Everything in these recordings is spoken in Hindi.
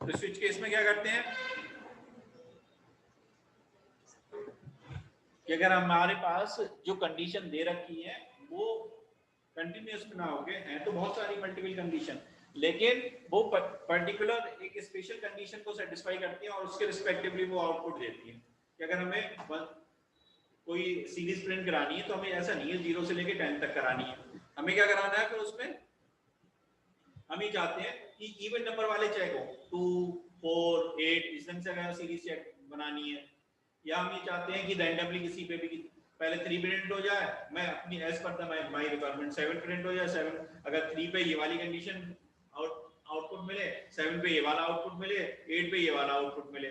तो स्विच केस में क्या करते हैं कि अगर हमारे पास जो कंडीशन दे रखी है वो कंटिन्यूस ना हो गए हैं, तो बहुत सारी मल्टीपल कंडीशन, लेकिन वो पर्टिकुलर एक स्पेशल कंडीशन को सेटिस्फाई करती है और उसके रिस्पेक्टिवली वो आउटपुट देती है। कि अगर हमें कोई सीरीज प्रिंट करानी है तो हमें ऐसा नहीं है 0 से लेके 10 तक करानी है, हमें क्या कराना है, फिर उसमें हम ये चाहते हैं कि इवन नंबर वाले चेक हो, 2 4 8 इस ढंग से अगर सीरीज चेक बनानी है, या हम ये चाहते हैं कि रैंडमली किसी पे भी पहले 3 प्रिंट हो जाए, मैं अपनी as per my requirement 7 print हो जाए, 7 अगर 3 पे ये वाली कंडीशन आउटपुट मिले, 7 पे ये वाला आउटपुट मिले, 8 पे ये वाला आउटपुट मिले।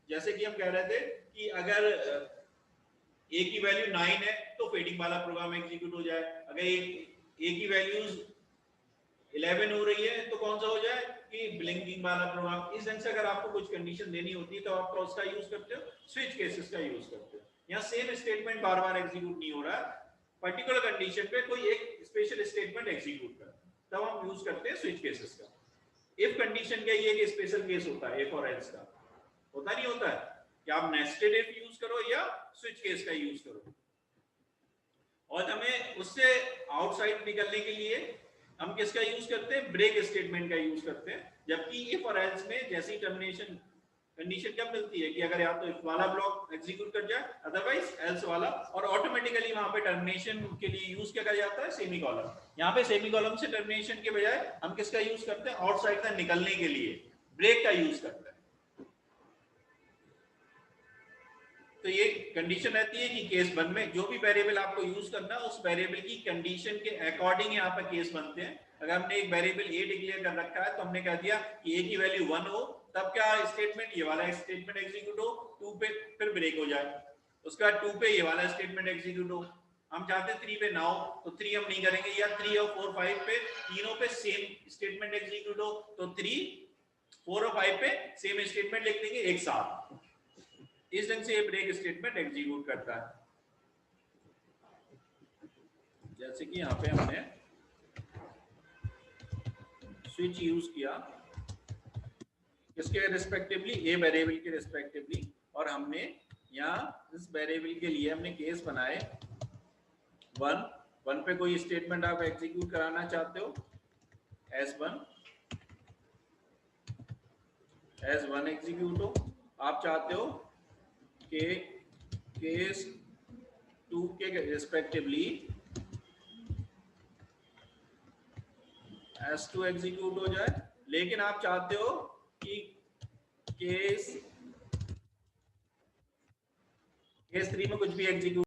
जैसे कि हम कह रहे थे कि अगर ए की वैल्यू 9 है तो फेडिंग वाला प्रोग्राम एग्जीक्यूट हो जाए, अगर ए की वैल्यूज 11 हो रही है तो कौन सा हो जाए कि ब्लिंकिंग वाला प्रोग्राम। इस ढंग से अगर आपको कुछ कंडीशन देनी होती है तो आप उसका यूज करते हो, स्विच केसेस का यूज करते हो। यहाँ सेम स्टेटमेंट बार बार एग्जीक्यूट नहीं हो रहा, पर्टिकुलर कंडीशन पे कोई एक स्पेशल स्टेटमेंट एग्जीक्यूट कर, तब हम यूज करते हैं स्विच केसेस का। इफ कंडीशन का ये एक स्पेशल केस होता है, इफ और एल्स का होता नहीं होता है कि आप नेस्टेड इफ यूज करो या स्विच केस का यूज करो। और हमें उससे आउटसाइड निकलने के लिए हम किसका यूज करते हैं, ब्रेक स्टेटमेंट का यूज करते हैं। जबकि इफ और एल्स में जैसी टर्मिनेशन कंडीशन क्या मिलती है कि अगर या तो इफ वाला ब्लॉक एग्जीक्यूट कर जाए, अदरवाइज एल्स वाला, और ऑटोमेटिकली वहां पे टर्मिनेशन के लिए यूज क्या किया जाता है, सेमीकोलन। यहाँ पे सेमीकोलन से टर्मिनेशन के बजाय हम किसका यूज करते हैं, आउटसाइड का निकलने के लिए ब्रेक का यूज करते हैं। तो ये कंडीशन रहती है कि केस 1 में जो भी वेरिएबल आपको यूज करना है उस वेरिएबल की कंडीशन के अकॉर्डिंग यहाँ पर केस बनते हैं। अगर हमने एक वेरिएबल ए डिक्लेयर कर रखा है तो हमने कह दिया कि ए की वैल्यू 1 हो, तब क्या स्टेटमेंट, ये वाला स्टेटमेंट एग्जीक्यूट हो, 2 पे फिर ब्रेक हो जाए, उसके बाद 2 पे ये वाला स्टेटमेंट एग्जीक्यूट हो। हम चाहते हैं 3 पे ना हो तो 3 हम नहीं करेंगे, या 3 और 4 5 पे तीनों पे सेम स्टेटमेंट एग्जीक्यूट हो तो 3 4 और 5 पे सेम स्टेटमेंट लिख देंगे एक साथ। इस ढंग से ये ब्रेक स्टेटमेंट एग्जीक्यूट करता है। जैसे कि यहाँ पे हमने स्विच यूज किया इसके रिस्पेक्टिवली, ए वेरिएबल के रिस्पेक्टिवली, और हमने यहाँ इस वेरिएबल के लिए हमने केस बनाए 1 पे कोई स्टेटमेंट आप एग्जीक्यूट कराना चाहते हो, S1 एग्जीक्यूट हो, आप चाहते हो कि केस 2 के रिस्पेक्टिवली S2 एग्जीक्यूट हो जाए, लेकिन आप चाहते हो कि केस 3 में कुछ भी एग्जीक्यूट